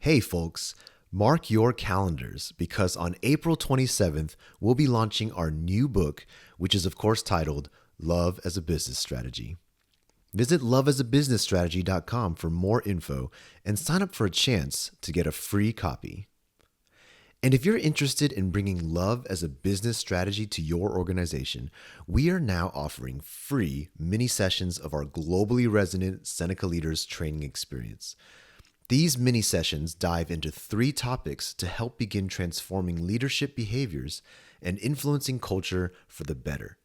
Hey folks, mark your calendars because on April 27th, we'll be launching our new book, which is of course titled Love as a Business Strategy. Visit loveasabusinessstrategy.com for more info and sign up for a chance to get a free copy. And if you're interested in bringing love as a business strategy to your organization, we are now offering free mini sessions of our globally resonant Seneca Leaders training experience. These mini sessions dive into 3 topics to help begin transforming leadership behaviors and influencing culture for the better.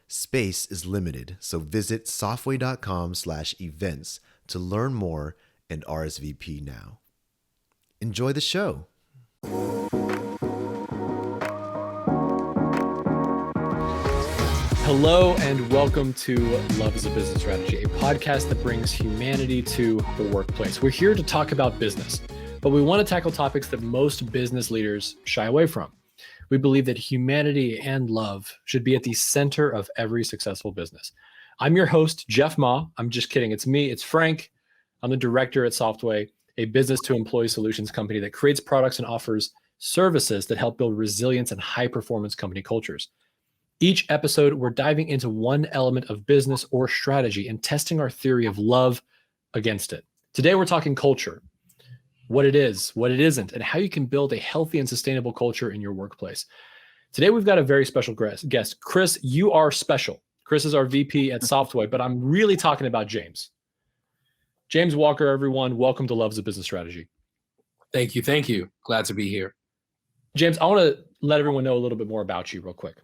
Space is limited, so visit softway.com/events to learn more and RSVP now. Enjoy the show. Hello and welcome to Love as a Business Strategy, a podcast that brings humanity to the workplace. We're here to talk about business, but we want to tackle topics that most business leaders shy away from. We believe that humanity and love should be at the center of every successful business. I'm your host, Jeff Ma. I'm just kidding. It's me. It's Frank. I'm the director at Softway, a business-to-employee solutions company that creates products and offers services that help build resilience and high-performance company cultures. Each episode, we're diving into one element of business or strategy and testing our theory of love against it. Today, we're talking culture, what it is, what it isn't, and how you can build a healthy and sustainable culture in your workplace. Today, we've got a very special guest. Chris, you are special. Chris is our VP at Softway, but I'm really talking about James. James Walker, everyone, welcome to Love as a Business Strategy. Thank you. Thank you. Glad to be here. James, I want to let everyone know a little bit more about you real quick.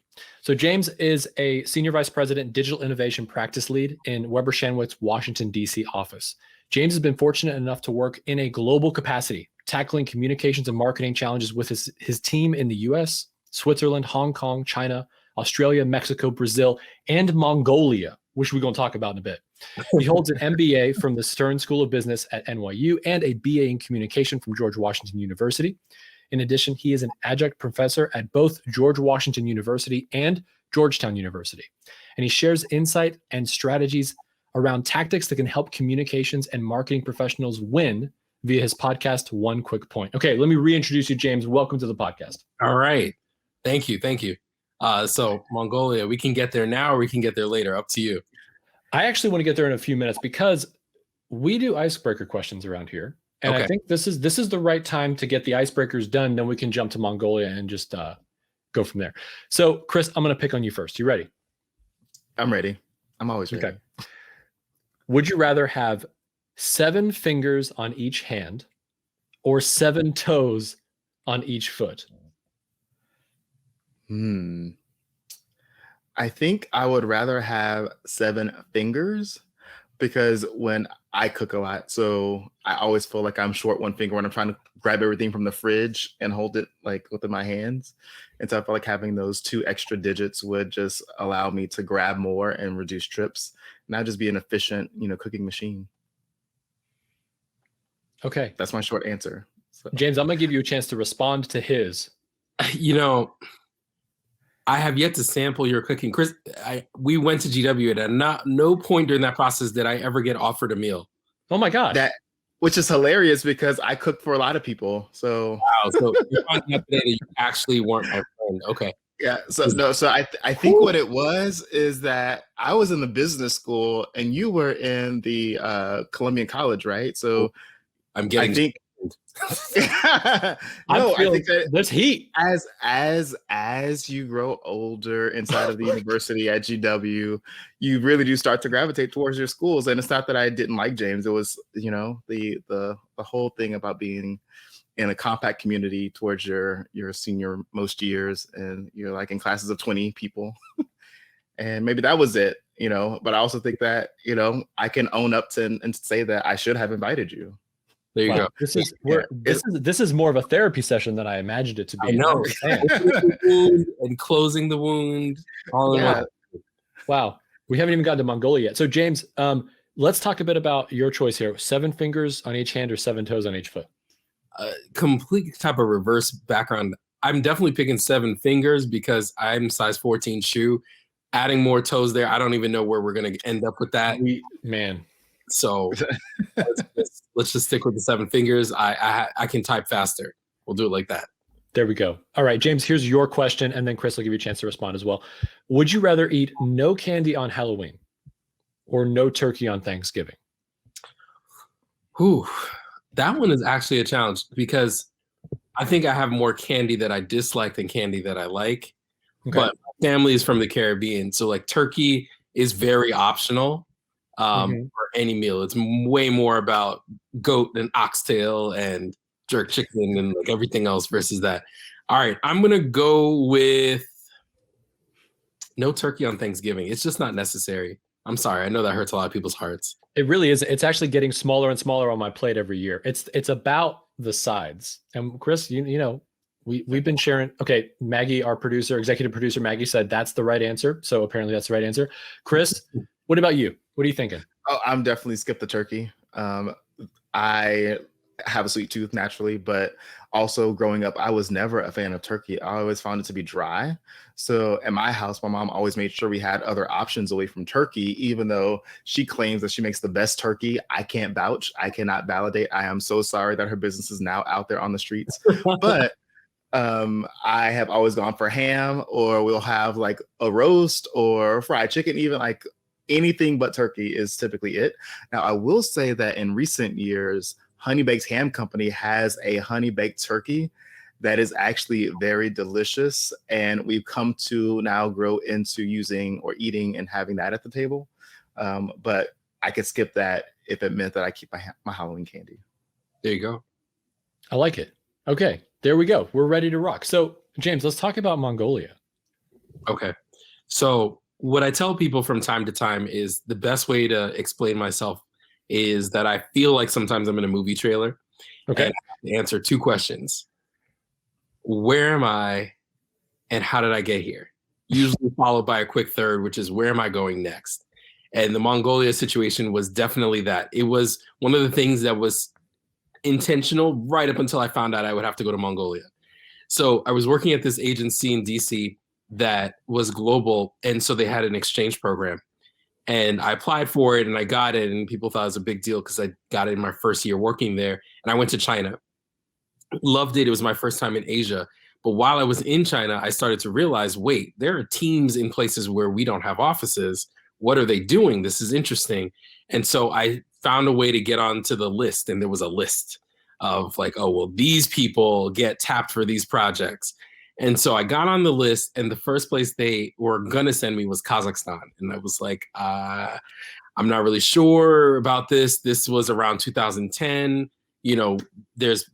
So James is a Senior Vice President, Digital Innovation Practice Lead in Weber Shandwick's Washington, D.C. office. James has been fortunate enough to work in a global capacity, tackling communications and marketing challenges with his team in the U.S., Switzerland, Hong Kong, China, Australia, Mexico, Brazil, and Mongolia, which we're going to talk about in a bit. He holds an MBA from the Stern School of Business at NYU and a BA in Communication from George Washington University. In addition, he is an adjunct professor at both George Washington University and Georgetown University. And he shares insight and strategies around tactics that can help communications and marketing professionals win via his podcast, One Quick Point. Okay, let me reintroduce you, James. Welcome to the podcast. All right. Thank you. Thank you. So Mongolia, we can get there now or we can get there later. Up to you. I actually want to get there in a few minutes because we do icebreaker questions around here. And okay. I think this is the right time to get the icebreakers done. Then we can jump to Mongolia and just go from there. So, Chris, I'm going to pick on you first. You ready? I'm ready. I'm always ready. Okay. Would you rather have 7 fingers on each hand or 7 toes on each foot? I think I would rather have 7 fingers because when I cook a lot, so I always feel like I'm short one finger when I'm trying to grab everything from the fridge and hold it like within my hands. And so I feel like having those 2 extra digits would just allow me to grab more and reduce trips, not just be an efficient, cooking machine. Okay. That's my short answer. So. James, I'm going to give you a chance to respond to his. I have yet to sample your cooking. Chris, we went to GW and at no point during that process did I ever get offered a meal. Oh my gosh. Which is hilarious because I cook for a lot of people. So wow. So you're finding out today that you actually weren't my friend. Okay. Yeah. So I think what it was is that I was in the business school and you were in the Columbian College, right? So I'm getting. I think. I think that there's heat as you grow older inside of the university at GW, you really do start to gravitate towards your schools. And it's not that I didn't like James. It was, the whole thing about being in a compact community towards your senior most years, and you're like in classes of 20 people. And maybe that was it, but I also think that, I can own up to and say that I should have invited you. There you go. This is more of a therapy session than I imagined it to be. I know. And closing the wound. Wow. We haven't even gotten to Mongolia yet. So James, let's talk a bit about your choice here. 7 fingers on each hand or 7 toes on each foot? Complete type of reverse background. I'm definitely picking 7 fingers because I'm size 14 shoe. Adding more toes there, I don't even know where we're going to end up with that. So let's just stick with the 7 fingers. I can type faster. We'll do it like that. There we go. All right, James, here's your question, and then Chris will give you a chance to respond as well. Would you rather eat no candy on Halloween or no turkey on Thanksgiving? Whew. That one is actually a challenge because I think I have more candy that I dislike than candy that I like. Okay. But my family is from the Caribbean, so like turkey is very optional for any meal. It's way more about goat and oxtail and jerk chicken and like everything else versus that. All right, I'm gonna go with no turkey on Thanksgiving. It's just not necessary. I'm sorry. I know that hurts a lot of people's hearts. It really is. It's actually getting smaller and smaller on my plate every year. It's about the sides. And Chris, you know, we've been sharing. Okay, Maggie, our producer, executive producer, Maggie said that's the right answer. So apparently that's the right answer. Chris, what about you? What are you thinking? Oh, I'm definitely skip the turkey. I have a sweet tooth naturally, but also growing up, I was never a fan of turkey. I always found it to be dry. So at my house, my mom always made sure we had other options away from turkey, even though she claims that she makes the best turkey. I can't vouch. I cannot validate. I am so sorry that her business is now out there on the streets. But I have always gone for ham, or we'll have like a roast or fried chicken, even like anything but turkey is typically it. Now, I will say that in recent years, Honey Baked Ham Company has a honey baked turkey that is actually very delicious. And we've come to now grow into using or eating and having that at the table. But I could skip that if it meant that I keep my Halloween candy. There you go. I like it. Okay, there we go. We're ready to rock. So, James, let's talk about Mongolia. Okay. So what I tell people from time to time is the best way to explain myself is that I feel like sometimes I'm in a movie trailer. Okay. And I have to answer 2 questions. Where am I and how did I get here? Usually followed by a quick third, which is where am I going next? And the Mongolia situation was definitely that. It was one of the things that was intentional right up until I found out I would have to go to Mongolia. So I was working at this agency in DC that was global. And so they had an exchange program. And I applied for it and I got it. And people thought it was a big deal because I got it in my first year working there. And I went to China. Loved it. It was my first time in Asia. But while I was in China, I started to realize, wait, there are teams in places where we don't have offices. What are they doing? This is interesting. And so I found a way to get onto the list. And there was a list of like, oh, well, these people get tapped for these projects. And so I got on the list, and the first place they were going to send me was Kazakhstan. And I was like, I'm not really sure about this. This was around 2010. You know, there's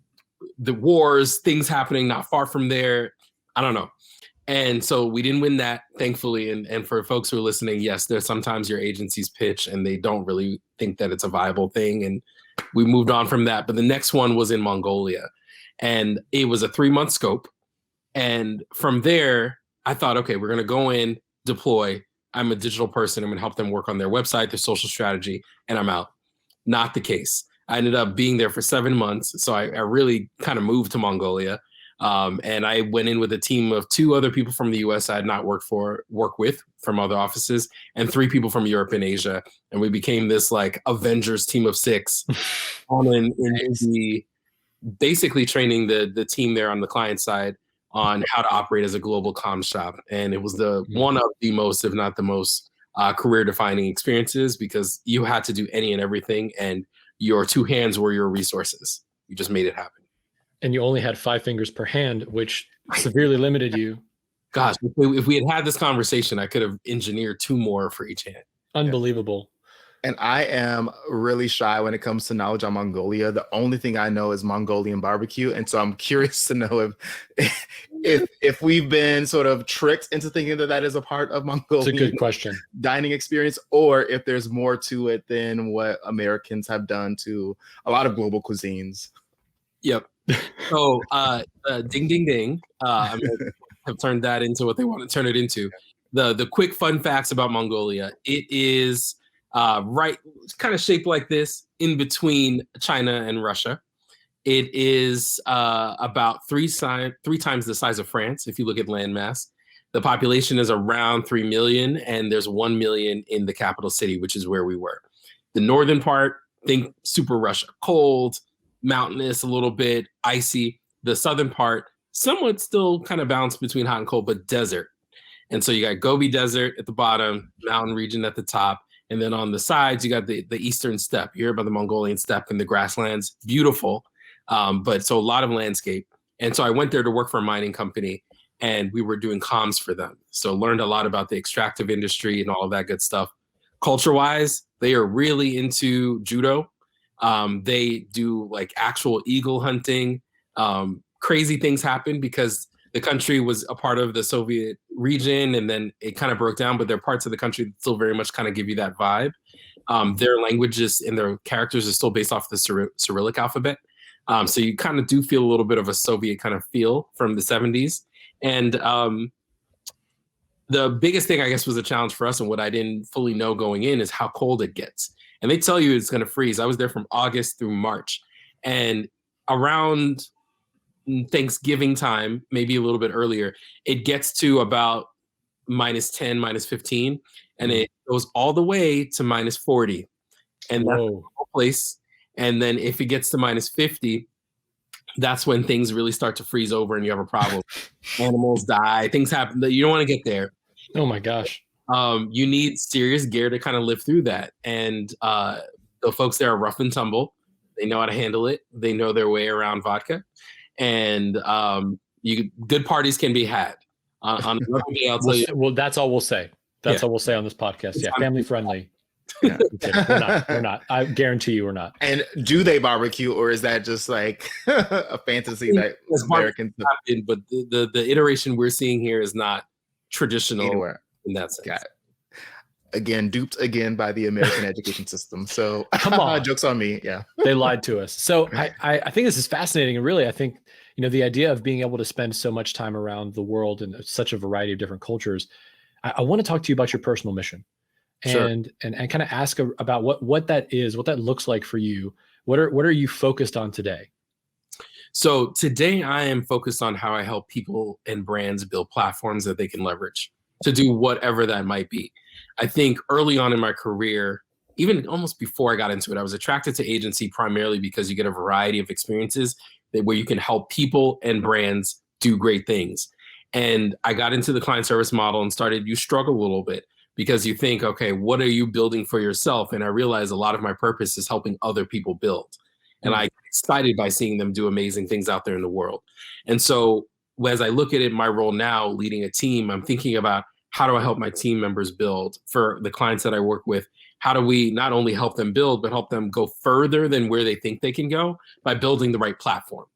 the wars, things happening not far from there. I don't know. And so we didn't win that, thankfully. And for folks who are listening, yes, there's sometimes your agencies pitch and they don't really think that it's a viable thing. And we moved on from that. But the next one was in Mongolia. And it was a 3-month scope. And from there, I thought, okay, we're going to go in, deploy. I'm a digital person. I'm going to help them work on their website, their social strategy, and I'm out. Not the case. I ended up being there for 7 months. So I really kind of moved to Mongolia. And I went in with a team of 2 other people from the US I had not worked with from other offices, and 3 people from Europe and Asia. And we became this like Avengers team of 6 basically training the team there on the client side on how to operate as a global comm shop. And it was one of the most, if not the most, career-defining experiences, because you had to do any and everything, and your 2 hands were your resources. You just made it happen. And you only had 5 fingers per hand, which severely limited you. Gosh, if we had this conversation, I could have engineered 2 more for each hand. Unbelievable. And I am really shy when it comes to knowledge on Mongolia. The only thing I know is Mongolian barbecue. And so I'm curious to know if we've been sort of tricked into thinking that is a part of Mongolian It's a good question. Dining experience, or if there's more to it than what Americans have done to a lot of global cuisines. Yep. So ding, ding, ding. I have turned that into what they want to turn it into. The quick fun facts about Mongolia. It is it's kind of shaped like this in between China and Russia. It is about 3 times the size of France if you look at landmass. The population is around 3 million, and there's 1 million in the capital city, which is where we were. The northern part, think super Russia, cold, mountainous, a little bit icy. The southern part, somewhat still kind of balanced between hot and cold, but desert. And so you got Gobi Desert at the bottom, mountain region at the top. And then on the sides, you got the eastern steppe. You hear about the Mongolian steppe and the grasslands, beautiful. But so a lot of landscape. And so I went there to work for a mining company, and we were doing comms for them. So learned a lot about the extractive industry and all of that good stuff. Culture-wise, they are really into judo. They do like actual eagle hunting. Crazy things happen because the country was a part of the Soviet region, and then it kind of broke down, but there are parts of the country that still very much kind of give you that vibe. Their languages and their characters are still based off the Cyrillic alphabet. So you kind of do feel a little bit of a Soviet kind of feel from the 70s. And the biggest thing, I guess, was a challenge for us, and what I didn't fully know going in is how cold it gets. And they tell you it's going to freeze. I was there from August through March. And around Thanksgiving time, maybe a little bit earlier, it gets to about -10, -15, and it goes all the way to -40. And that's the whole place. And then if it gets to -50, that's when things really start to freeze over and you have a problem. Animals die, things happen. You don't want to get there. Oh my gosh. You need serious gear to kind of live through that. And the folks there are rough and tumble. They know how to handle it. They know their way around vodka. And good parties can be had. On another day, I'll tell you. Well, that's all we'll say. That's all we'll say on this podcast. Yeah, family friendly. Yeah. We're not. I guarantee you we're not. And do they barbecue, or is that just like a fantasy that Americans happen? But the iteration we're seeing here is not traditional anywhere in that sense. Got it. Again, duped again by the American education system. So come on, jokes on me. Yeah, they lied to us. So I think this is fascinating, and really, I think the idea of being able to spend so much time around the world in such a variety of different cultures. I want to talk to you about your personal mission. And kind of ask about what that is, what that looks like for you. What are you focused on today? So today I am focused on how I help people and brands build platforms that they can leverage to do whatever that might be. I think early on in my career, even almost before I got into it, I was attracted to agency primarily because you get a variety of experiences where you can help people and brands do great things. And I got into the client service model and you struggle a little bit, because you think, okay, what are you building for yourself? And I realized a lot of my purpose is helping other people build. And I get excited by seeing them do amazing things out there in the world. And so as I look at it, my role now leading a team, I'm thinking about how do I help my team members build? For the clients that I work with, how do we not only help them build, but help them go further than where they think they can go by building the right platform?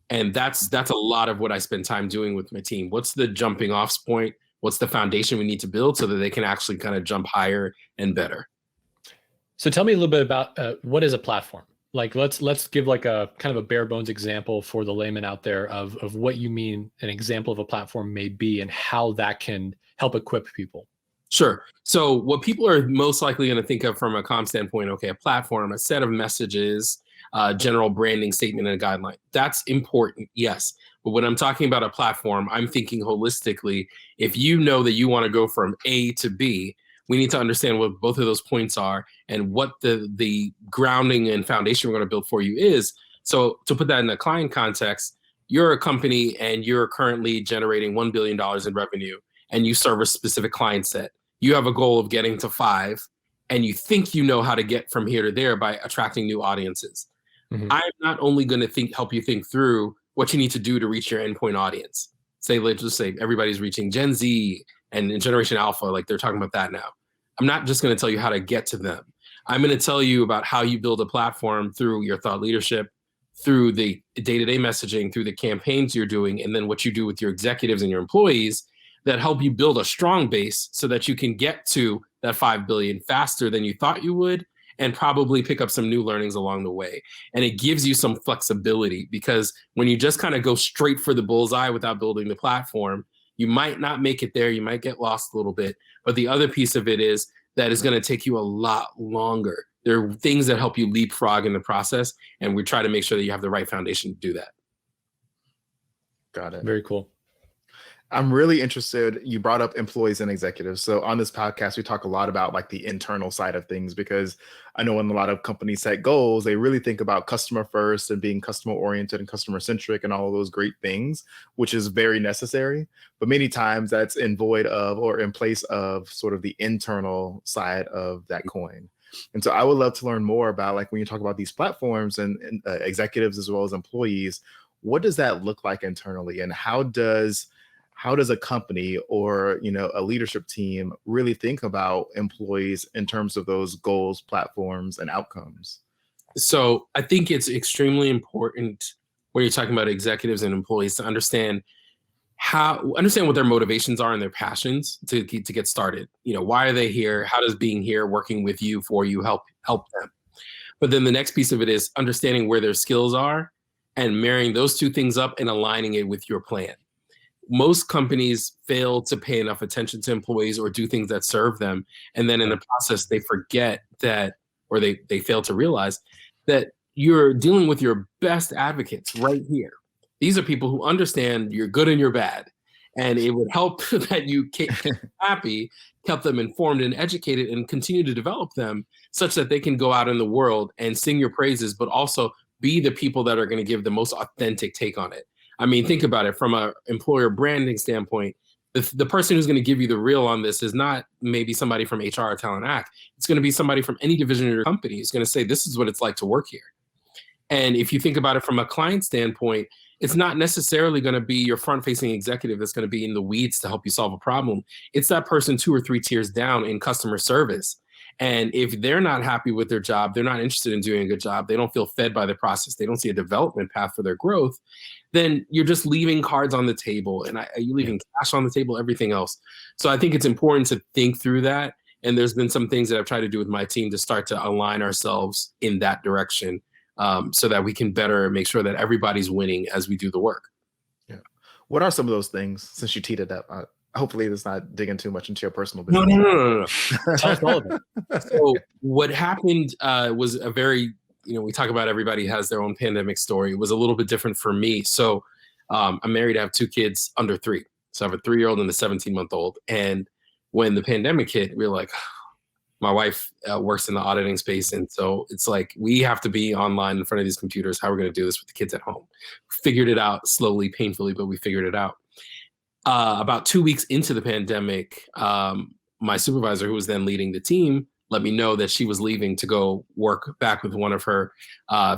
And that's a lot of what I spend time doing with my team. What's the jumping off point? What's the foundation we need to build so that they can actually kind of jump higher and better? So tell me a little bit about what is a platform? Like let's give like a kind of a bare bones example for the layman out there of what you mean an example of a platform may be and how that can help equip people. Sure. So what people are most likely going to think of from a comm standpoint, okay, a platform, a set of messages, general branding statement and a guideline. That's important, yes. But when I'm talking about a platform, I'm thinking holistically. If you know that you want to go from A to B, we need to understand what both of those points are and what the grounding and foundation we're going to build for you is. So to put that in a client context, you're a company and you're currently generating $1 billion in revenue and you serve a specific client set. You have a goal of getting to 5 and you think you know how to get from here to there by attracting new audiences. Mm-hmm. I'm not only going to help you think through what you need to do to reach your endpoint audience. Let's just say everybody's reaching Gen Z and Generation Alpha, like they're talking about that now. I'm not just going to tell you how to get to them. I'm going to tell you about how you build a platform through your thought leadership, through the day-to-day messaging, through the campaigns you're doing, and then what you do with your executives and your employees that help you build a strong base so that you can get to that 5 billion faster than you thought you would, and probably pick up some new learnings along the way. And it gives you some flexibility, because when you just kind of go straight for the bullseye without building the platform, you might not make it there. You might get lost a little bit. But the other piece of it is that it's going to take you a lot longer. There are things that help you leapfrog in the process, and we try to make sure that you have the right foundation to do that. Got it. Very cool. I'm really interested. You brought up employees and executives. So on this podcast, we talk a lot about like the internal side of things, because I know when a lot of companies set goals, they really think about customer first and being customer oriented and customer centric and all of those great things, which is very necessary. But many times that's in void of or in place of sort of the internal side of that coin. And so I would love to learn more about, like, when you talk about these platforms and executives as well as employees, what does that look like internally, and how does a company or, you know, a leadership team really think about employees in terms of those goals, platforms, and outcomes? So I think it's extremely important when you're talking about executives and employees to understand what their motivations are and their passions to get started. You know, why are they here? How does being here, working with you, for you, help them? But then the next piece of it is understanding where their skills are and marrying those two things up and aligning it with your plan. Most companies fail to pay enough attention to employees or do things that serve them. And then in the process, they forget that, or they fail to realize that you're dealing with your best advocates right here. These are people who understand your good and your bad. And it would help that you keep happy, kept them informed and educated, and continue to develop them such that they can go out in the world and sing your praises, but also be the people that are going to give the most authentic take on it. I mean, think about it from an employer branding standpoint. The person who's going to give you the real on this is not maybe somebody from HR or Talent Act. It's going to be somebody from any division of your company. It's going to say, this is what it's like to work here. And if you think about it from a client standpoint, it's not necessarily going to be your front-facing executive that's going to be in the weeds to help you solve a problem. It's that person 2 or 3 tiers down in customer service. And if they're not happy with their job, they're not interested in doing a good job, they don't feel fed by the process, they don't see a development path for their growth, then you're just leaving cards on the table, and you're leaving cash on the table, everything else. So I think it's important to think through that. And there's been some things that I've tried to do with my team to start to align ourselves in that direction, so that we can better make sure that everybody's winning as we do the work. Yeah. What are some of those things, since you teed it up? Hopefully it's not digging too much into your personal business. No. Tell us all of it. So what happened was a very, we talk about everybody has their own pandemic story. It was a little bit different for me. So I'm married. I have 2 kids under 3. So I have a 3-year-old and a 17-month-old. And when the pandemic hit, we were like, my wife works in the auditing space. And so it's like, we have to be online in front of these computers. How are we going to do this with the kids at home? Figured it out slowly, painfully, but we figured it out. About 2 weeks into the pandemic, my supervisor, who was then leading the team, let me know that she was leaving to go work back with one of her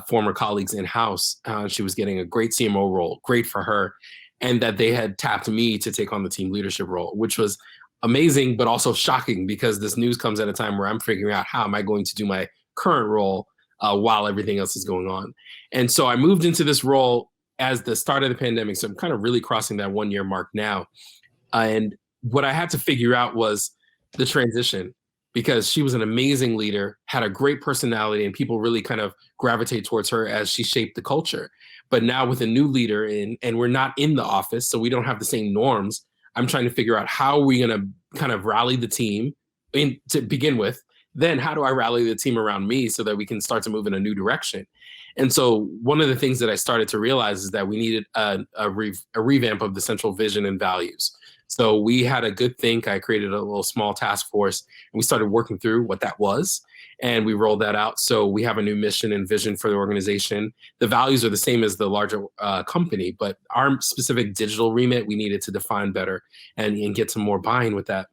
former colleagues in-house. She was getting a great CMO role, great for her, and that they had tapped me to take on the team leadership role, which was amazing, but also shocking, because this news comes at a time where I'm figuring out how am I going to do my current role while everything else is going on. And so I moved into this role as the start of the pandemic. So I'm kind of really crossing that 1-year mark now. And what I had to figure out was the transition, because she was an amazing leader, had a great personality, and people really kind of gravitate towards her as she shaped the culture. But now with a new leader and we're not in the office, so we don't have the same norms, I'm trying to figure out how are we going to kind of rally the team to begin with. Then how do I rally the team around me so that we can start to move in a new direction? And so one of the things that I started to realize is that we needed a revamp of the central vision and values. So we had a good think. I created a little small task force, and we started working through what that was, and we rolled that out. So we have a new mission and vision for the organization. The values are the same as the larger company, but our specific digital remit, we needed to define better and get some more buy-in with that.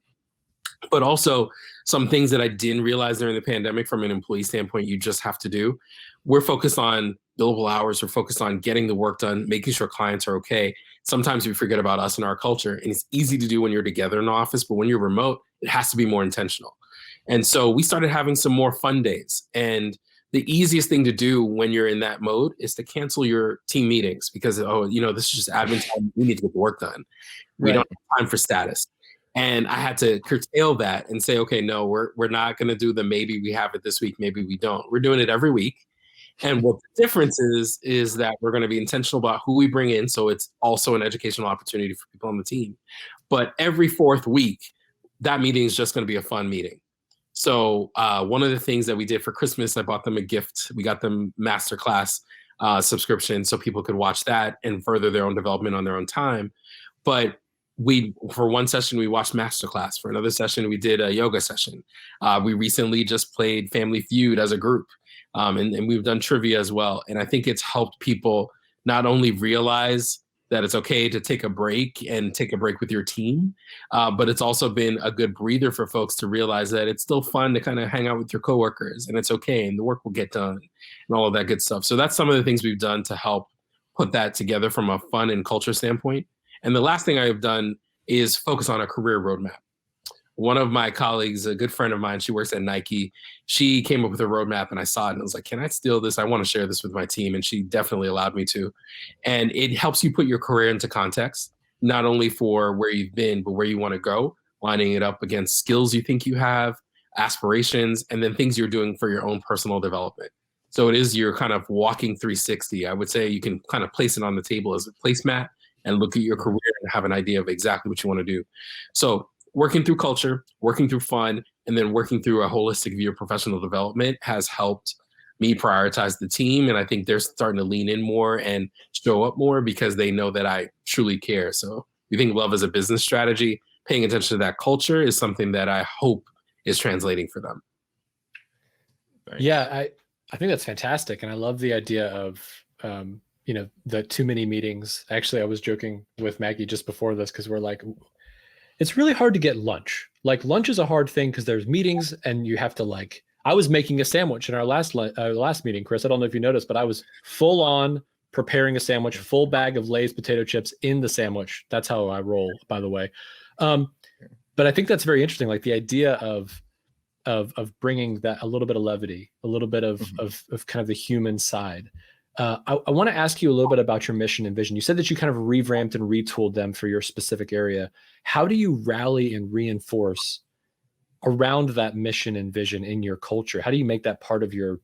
But also some things that I didn't realize during the pandemic from an employee standpoint, you just have to do. We're focused on billable hours. We're focused on getting the work done, making sure clients are okay. Sometimes we forget about us and our culture, and it's easy to do when you're together in the office, but when you're remote, it has to be more intentional. And so we started having some more fun days. And the easiest thing to do when you're in that mode is to cancel your team meetings, because, this is just admin time. We need to get the work done. We don't have time for status. And I had to curtail that and say, okay, no, we're not going to do the maybe we have it this week, maybe we don't. We're doing it every week. And what the difference is that we're going to be intentional about who we bring in. So it's also an educational opportunity for people on the team. But every 4th week, that meeting is just going to be a fun meeting. So one of the things that we did for Christmas, I bought them a gift. We got them masterclass subscription so people could watch that and further their own development on their own time. But for one session, we watched Masterclass. For another session, we did a yoga session. We recently just played Family Feud as a group. And we've done trivia as well. And I think it's helped people not only realize that it's okay to take a break with your team, but it's also been a good breather for folks to realize that it's still fun to kind of hang out with your coworkers, and it's okay, and the work will get done and all of that good stuff. So that's some of the things we've done to help put that together from a fun and culture standpoint. And the last thing I've done is focus on a career roadmap. One of my colleagues, a good friend of mine, she works at Nike. She came up with a roadmap and I saw it and I was like, can I steal this? I want to share this with my team. And she definitely allowed me to. And it helps you put your career into context, not only for where you've been, but where you want to go, lining it up against skills you think you have, aspirations, and then things you're doing for your own personal development. So it is your kind of walking 360. I would say you can kind of place it on the table as a placemat and look at your career and have an idea of exactly what you want to do. So working through culture, working through fun, and then working through a holistic view of professional development has helped me prioritize the team. And I think they're starting to lean in more and show up more because they know that I truly care. So we think love as a business strategy, paying attention to that culture is something that I hope is translating for them. Yeah, I think that's fantastic. And I love the idea of, the too many meetings. Actually, I was joking with Maggie just before this because we're like, it's really hard to get lunch. Like lunch is a hard thing because there's meetings and you have to I was making a sandwich in our last meeting, Chris. I don't know if you noticed, but I was full on preparing a sandwich, full bag of Lay's potato chips in the sandwich. That's how I roll, by the way. But I think that's very interesting. Like the idea of bringing that a little bit of levity, a little bit of kind of the human side. I want to ask you a little bit about your mission and vision. You said that you kind of revamped and retooled them for your specific area. How do you rally and reinforce around that mission and vision in your culture? How do you make that part of your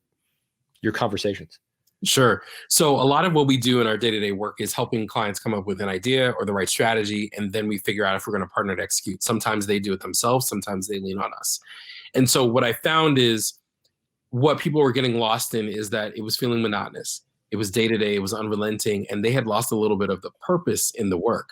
conversations? Sure. So a lot of what we do in our day-to-day work is helping clients come up with an idea or the right strategy, and then we figure out if we're going to partner to execute. Sometimes they do it themselves. Sometimes they lean on us. And so what I found is what people were getting lost in is that it was feeling monotonous. It was day-to-day, it was unrelenting, and they had lost a little bit of the purpose in the work.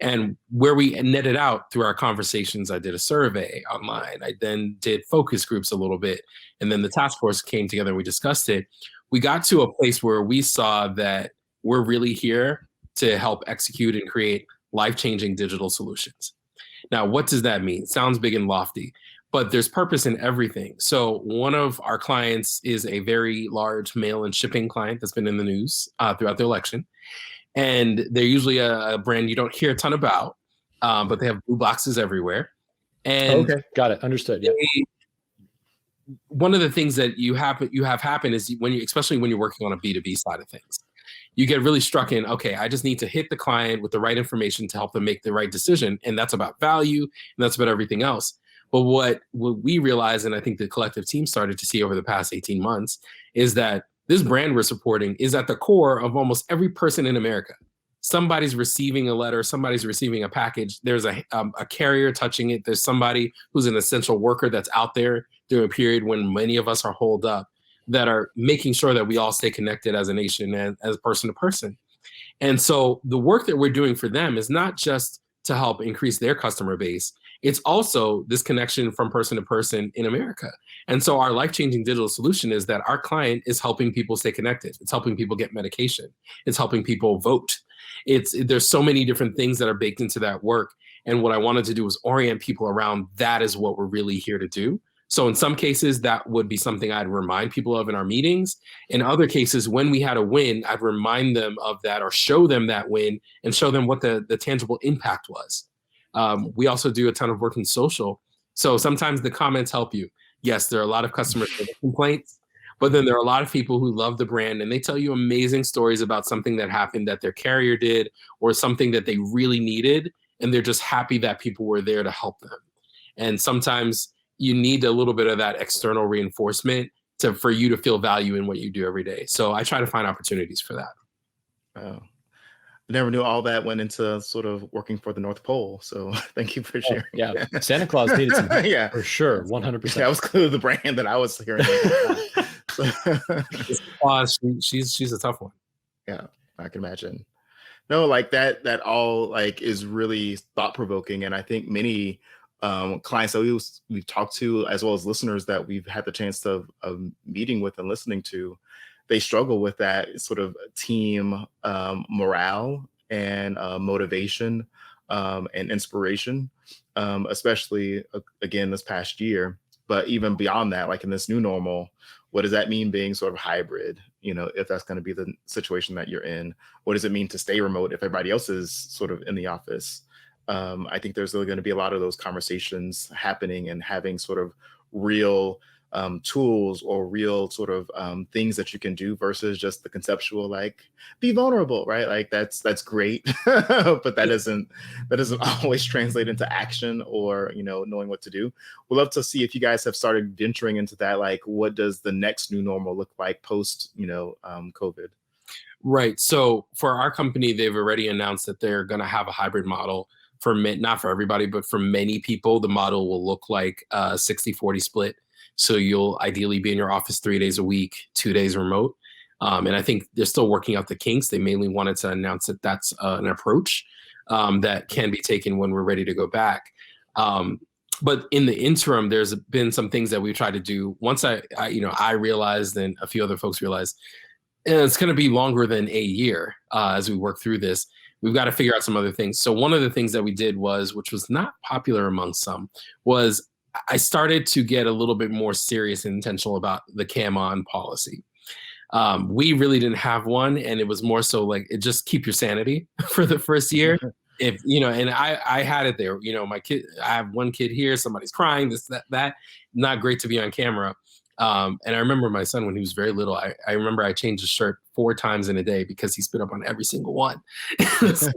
And where we netted out through our conversations, I did a survey online. I then did focus groups a little bit. And then the task force came together and we discussed it. We got to a place where we saw that we're really here to help execute and create life-changing digital solutions. Now, what does that mean? Sounds big and lofty, but there's purpose in everything. So one of our clients is a very large mail and shipping client that's been in the news throughout the election. And they're usually a brand you don't hear a ton about, but they have blue boxes everywhere. And okay, got it, understood. Yeah. One of the things that you have happen is especially when you're working on a B2B side of things, you get really struck in, okay, I just need to hit the client with the right information to help them make the right decision. And that's about value, and that's about everything else. But what we realized, and I think the collective team started to see over the past 18 months, is that this brand we're supporting is at the core of almost every person in America. Somebody's receiving a letter, somebody's receiving a package. There's a carrier touching it. There's somebody who's an essential worker that's out there during a period when many of us are holed up, that are making sure that we all stay connected as a nation and as person to person. And so the work that we're doing for them is not just to help increase their customer base. It's also this connection from person to person in America. And so our life-changing digital solution is that our client is helping people stay connected. It's helping people get medication. It's helping people vote. There's so many different things that are baked into that work. And what I wanted to do was orient people around that is what we're really here to do. So in some cases, that would be something I'd remind people of in our meetings. In other cases, when we had a win, I'd remind them of that or show them that win and show them what the tangible impact was. We also do a ton of work in social. So sometimes the comments help you. Yes, there are a lot of customer complaints, but then there are a lot of people who love the brand and they tell you amazing stories about something that happened that their carrier did or something that they really needed. And they're just happy that people were there to help them. And sometimes you need a little bit of that external reinforcement for you to feel value in what you do every day. So I try to find opportunities for that. Oh. I never knew all that went into sort of working for the North Pole. So thank you for sharing. Yeah, Santa Claus needed some help, yeah, for sure, 100%. That was clearly the brand that I was hearing. She's a tough one. Yeah, I can imagine. No, like that all like is really thought provoking, and I think many clients that we've talked to, as well as listeners that we've had the chance of meeting with and listening to, they struggle with that sort of team morale and motivation and inspiration, especially again this past year. But even beyond that, like in this new normal, what does that mean being sort of hybrid? You know, if that's going to be the situation that you're in, what does it mean to stay remote if everybody else is sort of in the office? I think there's really going to be a lot of those conversations happening and having sort of real tools or real sort of things that you can do versus just the conceptual, like be vulnerable, right? Like that's great, but that doesn't always translate into action or, you know, knowing what to do. We'd love to see if you guys have started venturing into that. Like, what does the next new normal look like post, you know, COVID? Right. So for our company, they've already announced that they're going to have a hybrid model for not for everybody, but for many people. The model will look like a 60-40 split. So you'll ideally be in your office 3 days a week, 2 days remote. And I think they're still working out the kinks. They mainly wanted to announce that that's an approach that can be taken when we're ready to go back. But in the interim, there's been some things that we've tried to do. Once I realized, and a few other folks realized, it's going to be longer than a year as we work through this. We've got to figure out some other things. So one of the things that we did was, which was not popular among some, was I started to get a little bit more serious and intentional about the cam on policy. We really didn't have one, and it was more so like, it just keep your sanity for the first year. If, you know, and I had it there, you know, my kid, I have one kid here, somebody's crying, this, that, not great to be on camera. And I remember my son when he was very little, I remember I changed his shirt 4 times in a day because he spit up on every single one. Like,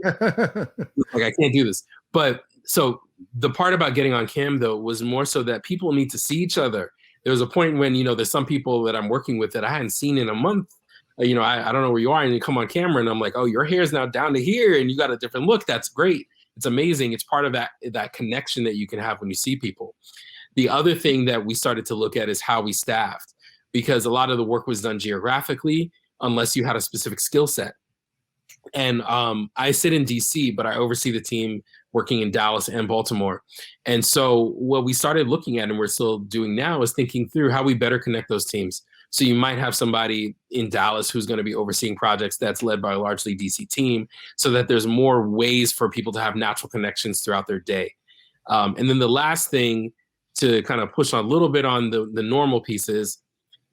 I can't do this. But so the part about getting on cam, though, was more so that people need to see each other. There was a point when, you know, there's some people that I'm working with that I hadn't seen in a month. You know, I don't know where you are, and you come on camera and I'm like, oh, your hair is now down to here and you got a different look. That's great. It's amazing. It's part of that connection that you can have when you see people. The other thing that we started to look at is how we staffed, because a lot of the work was done geographically unless you had a specific skill set. And I sit in DC, but I oversee the team working in Dallas and Baltimore. And so what we started looking at, and we're still doing now, is thinking through how we better connect those teams. So you might have somebody in Dallas who's going to be overseeing projects that's led by a largely DC team, so that there's more ways for people to have natural connections throughout their day. And then the last thing to kind of push on a little bit on the normal pieces.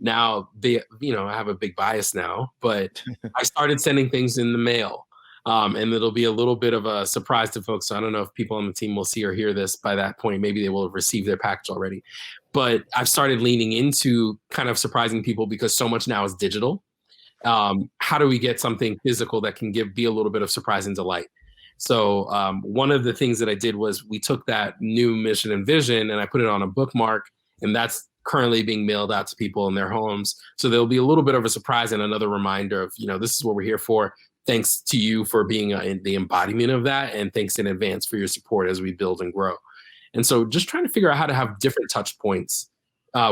Now, I have a big bias now, but I started sending things in the mail. And it'll be a little bit of a surprise to folks. So I don't know if people on the team will see or hear this by that point. Maybe they will have received their package already. But I've started leaning into kind of surprising people because so much now is digital. How do we get something physical that can be a little bit of surprise and delight? So one of the things that I did was we took that new mission and vision and I put it on a bookmark, and that's currently being mailed out to people in their homes. So there'll be a little bit of a surprise and another reminder of, this is what we're here for. Thanks to you for being the embodiment of that. And thanks in advance for your support as we build and grow. And so just trying to figure out how to have different touch points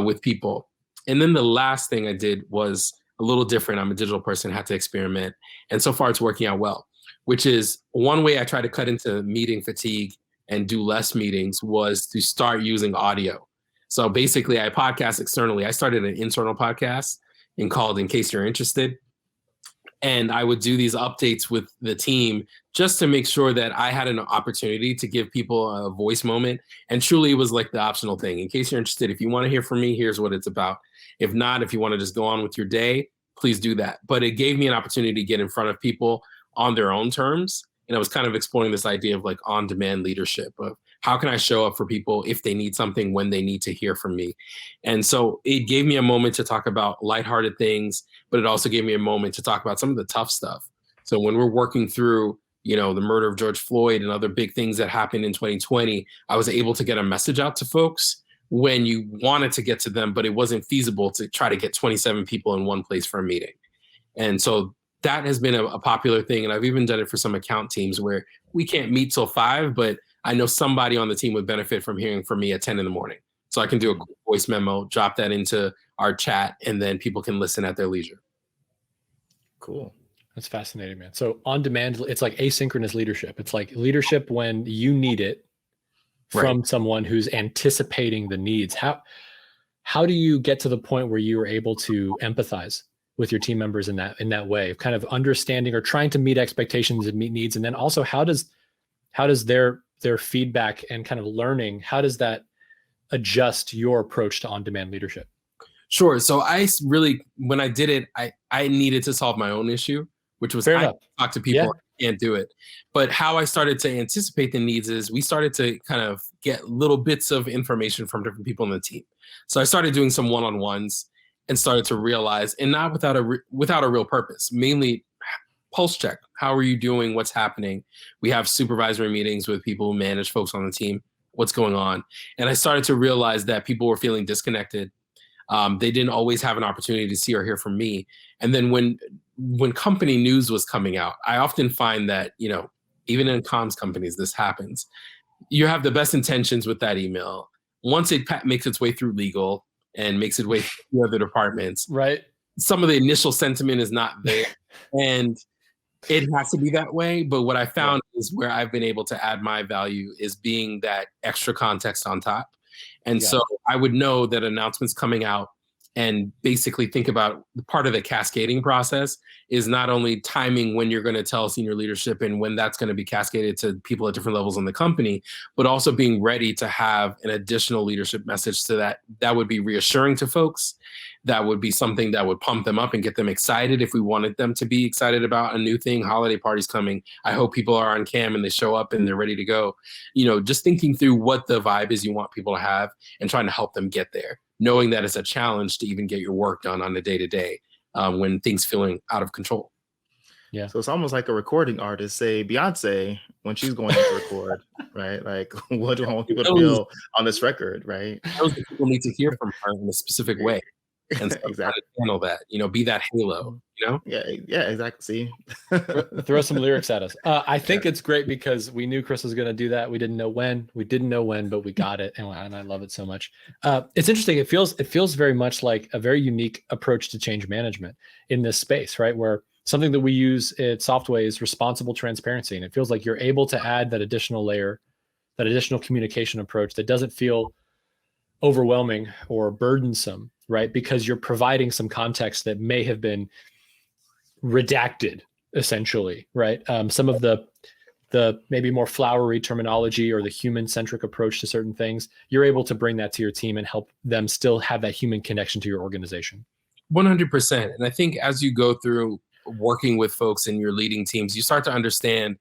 with people. And then the last thing I did was a little different. I'm a digital person, had to experiment. And so far it's working out well, which is one way I try to cut into meeting fatigue and do less meetings was to start using audio. So basically I podcast externally. I started an internal podcast called In Case You're Interested. And I would do these updates with the team just to make sure that I had an opportunity to give people a voice moment. And truly it was like the optional thing. In case you're interested, if you want to hear from me, here's what it's about. If not, if you want to just go on with your day, please do that. But it gave me an opportunity to get in front of people on their own terms. And I was kind of exploring this idea of like on-demand leadership of how can I show up for people if they need something, when they need to hear from me. And so it gave me a moment to talk about lighthearted things, but it also gave me a moment to talk about some of the tough stuff. So when we're working through, the murder of George Floyd and other big things that happened in 2020, I was able to get a message out to folks when you wanted to get to them, but it wasn't feasible to try to get 27 people in one place for a meeting. And so that has been a popular thing. And I've even done it for some account teams where we can't meet till 5, but I know somebody on the team would benefit from hearing from me at 10 in the morning. So I can do a voice memo, drop that into our chat, and then people can listen at their leisure. Cool. That's fascinating, man. So on demand, it's like asynchronous leadership. It's like leadership when you need it from someone who's anticipating the needs. How do you get to the point where you are able to empathize with your team members in that way of kind of understanding or trying to meet expectations and meet needs? And then also how does their feedback and kind of learning, how does that adjust your approach to on-demand leadership? Sure. So when I did it, I needed to solve my own issue, which was I talk to people, I can't do it. But how I started to anticipate the needs is we started to kind of get little bits of information from different people in the team. So I started doing some one-on-ones and started to realize, and not without a real purpose, mainly pulse check. How are you doing? What's happening? We have supervisory meetings with people who manage folks on the team. What's going on? And I started to realize that people were feeling disconnected. They didn't always have an opportunity to see or hear from me. And then when company news was coming out, I often find that, even in comms companies, this happens. You have the best intentions with that email. Once it makes its way through legal and makes its way through other departments, right? Some of the initial sentiment is not there. And it has to be that way. But what I found is where I've been able to add my value is being that extra context on top. And so I would know that announcements coming out and basically think about part of the cascading process is not only timing when you're going to tell senior leadership and when that's going to be cascaded to people at different levels in the company, but also being ready to have an additional leadership message so that would be reassuring to folks. That would be something that would pump them up and get them excited if we wanted them to be excited about a new thing. Holiday party's coming. I hope people are on cam and they show up and they're ready to go. Just thinking through what the vibe is you want people to have and trying to help them get there, knowing that it's a challenge to even get your work done on the day-to-day when things feeling out of control. Yeah. So it's almost like a recording artist, say Beyonce, when she's going to record, right? Like, what do I want people to feel on this record, right? Those people need to hear from her in a specific way. And so exactly. Handle that, be that halo, Yeah, exactly. See, throw some lyrics at us. I think it's great because we knew Chris was going to do that. We didn't know when, but we got it, and I love it so much. It's interesting. It feels very much like a very unique approach to change management in this space, right? Where something that we use at Softway is responsible transparency, and it feels like you're able to add that additional layer, that additional communication approach that doesn't feel overwhelming or burdensome, right? Because you're providing some context that may have been redacted, essentially, right? Some of the maybe more flowery terminology or the human-centric approach to certain things, you're able to bring that to your team and help them still have that human connection to your organization. 100%. And I think as you go through working with folks in your leading teams, you start to understand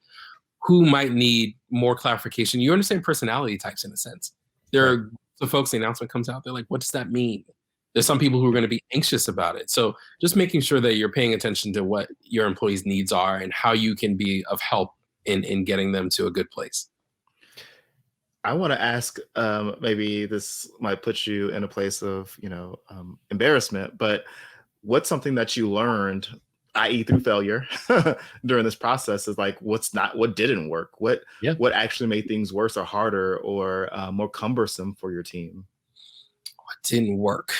who might need more clarification. You understand personality types in a sense. There are the folks, the announcement comes out, they're like, what does that mean? There's some people who are going to be anxious about it. So just making sure that you're paying attention to what your employees' needs are and how you can be of help in getting them to a good place. I want to ask, maybe this might put you in a place of, embarrassment, but what's something that you learned, i.e. through failure during this process, is like, what didn't work? What actually made things worse or harder or more cumbersome for your team? What didn't work?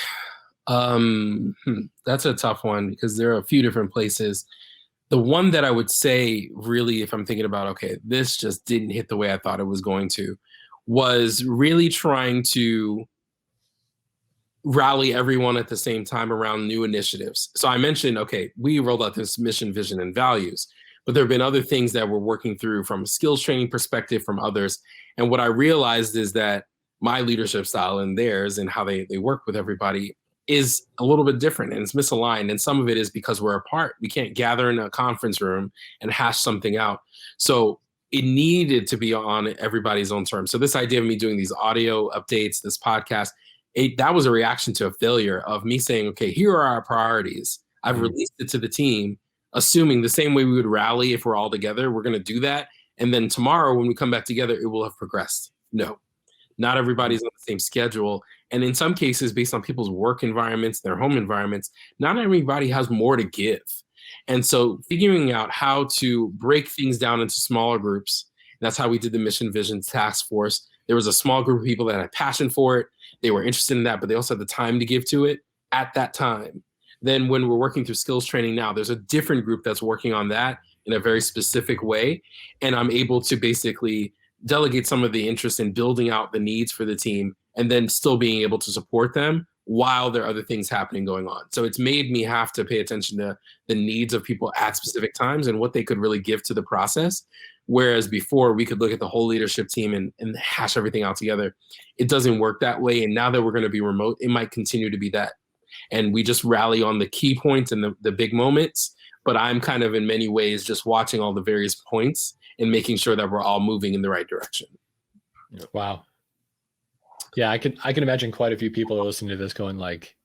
That's a tough one because there are a few different places. The one that I would say really, if I'm thinking about, okay, this just didn't hit the way I thought it was going to, was really trying to rally everyone at the same time around new initiatives. So I mentioned, okay, we rolled out this mission, vision, and values, but there have been other things that we're working through from a skills training perspective from others. And what I realized is that my leadership style and theirs and how they work with everybody is a little bit different and it's misaligned. And some of it is because we're apart. We can't gather in a conference room and hash something out. So it needed to be on everybody's own terms. So this idea of me doing these audio updates, this podcast, that was a reaction to a failure of me saying, okay, here are our priorities. I've released it to the team, assuming the same way we would rally if we're all together, we're going to do that. And then tomorrow when we come back together, it will have progressed. No, not everybody's on the same schedule. And in some cases, based on people's work environments, their home environments, not everybody has more to give. And so figuring out how to break things down into smaller groups, that's how we did the Mission Vision Task Force. There was a small group of people that had passion for it. They were interested in that, but they also had the time to give to it at that time. Then when we're working through skills training now, there's a different group that's working on that in a very specific way. And I'm able to basically delegate some of the interest in building out the needs for the team and then still being able to support them while there are other things happening going on. So it's made me have to pay attention to the needs of people at specific times and what they could really give to the process. Whereas before we could look at the whole leadership team and hash everything out together. It doesn't work that way. And now that we're going to be remote, it might continue to be that. And we just rally on the key points and the big moments. But I'm kind of in many ways just watching all the various points and making sure that we're all moving in the right direction. Wow. Yeah, I can imagine quite a few people are listening to this going like,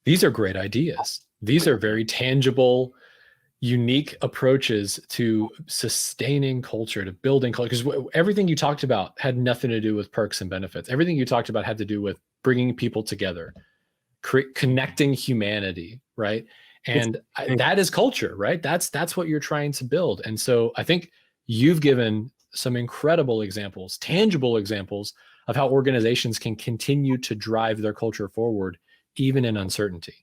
these are great ideas. These are very tangible, unique approaches to sustaining culture, to building culture. Because everything you talked about had nothing to do with perks and benefits. Everything you talked about had to do with bringing people together, connecting humanity, right? And that is culture, right? That's what you're trying to build. And so I think you've given some incredible examples, tangible examples of how organizations can continue to drive their culture forward, even in uncertainty.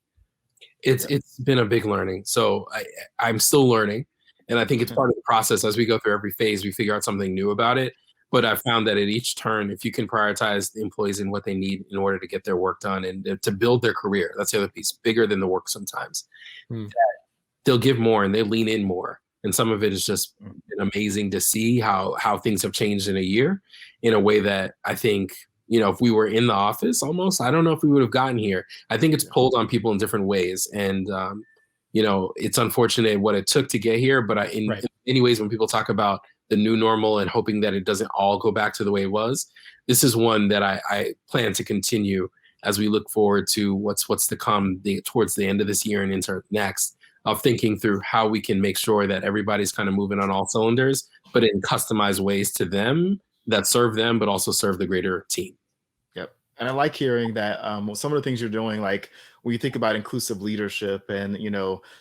It's been a big learning. So I'm still learning. And I think it's part of the process. As we go through every phase, we figure out something new about it. But I found that at each turn, if you can prioritize the employees and what they need in order to get their work done and to build their career, that's the other piece, bigger than the work sometimes. That they'll give more and they lean in more. And some of it is just amazing to see how things have changed in a year in a way that I think, if we were in the office almost, I don't know if we would have gotten here. I think it's pulled on people in different ways. And, it's unfortunate what it took to get here. But in many ways, when people talk about the new normal and hoping that it doesn't all go back to the way it was, this is one that I plan to continue as we look forward to what's to come towards the end of this year and into next, of thinking through how we can make sure that everybody's kind of moving on all cylinders, but in customized ways to them that serve them, but also serve the greater team. Yep. And I like hearing that some of the things you're doing, like when you think about inclusive leadership and,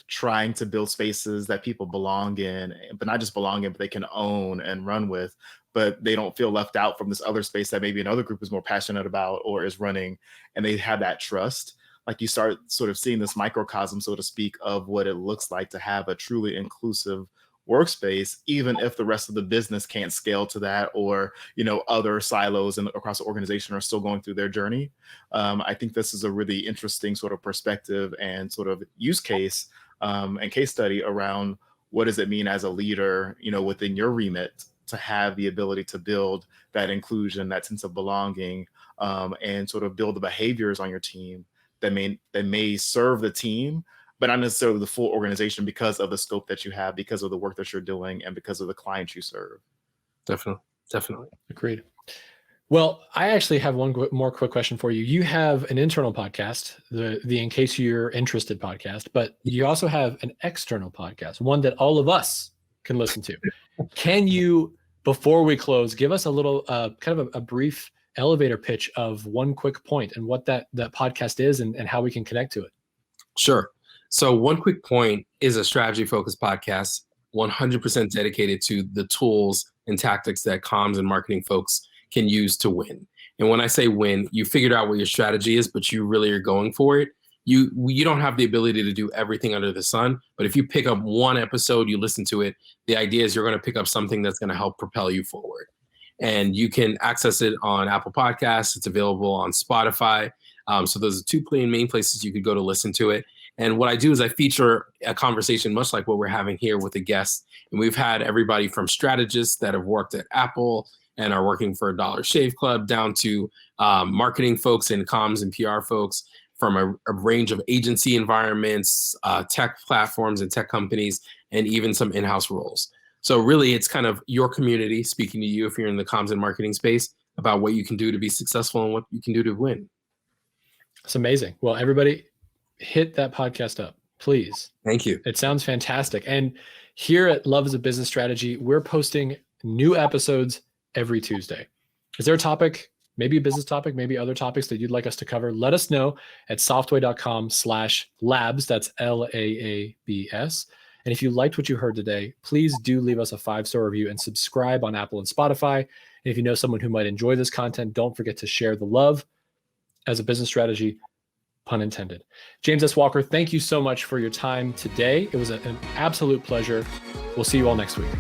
trying to build spaces that people belong in, but not just belong in, but they can own and run with, but they don't feel left out from this other space that maybe another group is more passionate about or is running, and they have that trust. Like you start sort of seeing this microcosm, so to speak, of what it looks like to have a truly inclusive workspace, even if the rest of the business can't scale to that, or other silos and across the organization are still going through their journey. I think this is a really interesting sort of perspective and sort of use case and case study around what does it mean as a leader, within your remit, to have the ability to build that inclusion, that sense of belonging, and sort of build the behaviors on your team that may serve the team, but not necessarily the full organization, because of the scope that you have, because of the work that you're doing, and because of the clients you serve. Definitely. Agreed. Well, I actually have one more quick question for you. You have an internal podcast, the In Case You're Interested podcast, but you also have an external podcast, one that all of us can listen to. Can you, before we close, give us a little kind of a brief elevator pitch of one quick point and what that podcast is and how we can connect to it? Sure. So One Quick Point is a strategy-focused podcast, 100% dedicated to the tools and tactics that comms and marketing folks can use to win. And when I say win, you figured out what your strategy is, but you really are going for it. You don't have the ability to do everything under the sun, but if you pick up one episode, you listen to it, the idea is you're going to pick up something that's going to help propel you forward. And you can access it on Apple Podcasts. It's available on Spotify. So those are two main places you could go to listen to it. And what I do is I feature a conversation much like what we're having here with a guest. And we've had everybody from strategists that have worked at Apple and are working for Dollar Shave Club down to marketing folks and comms and PR folks from a range of agency environments, tech platforms and tech companies, and even some in-house roles. So really, it's kind of your community speaking to you if you're in the comms and marketing space about what you can do to be successful and what you can do to win. It's amazing. Well, everybody, hit that podcast up, please. Thank you. It sounds fantastic. And here at Love is a Business Strategy, we're posting new episodes every Tuesday. Is there a topic, maybe a business topic, maybe other topics that you'd like us to cover? Let us know at softway.com/labs. That's LAABS. And if you liked what you heard today, please do leave us a 5-star review and subscribe on Apple and Spotify. And if you know someone who might enjoy this content, don't forget to share the love as a business strategy Pun intended. James S. Walker, thank you so much for your time today. It was an absolute pleasure. We'll see you all next week.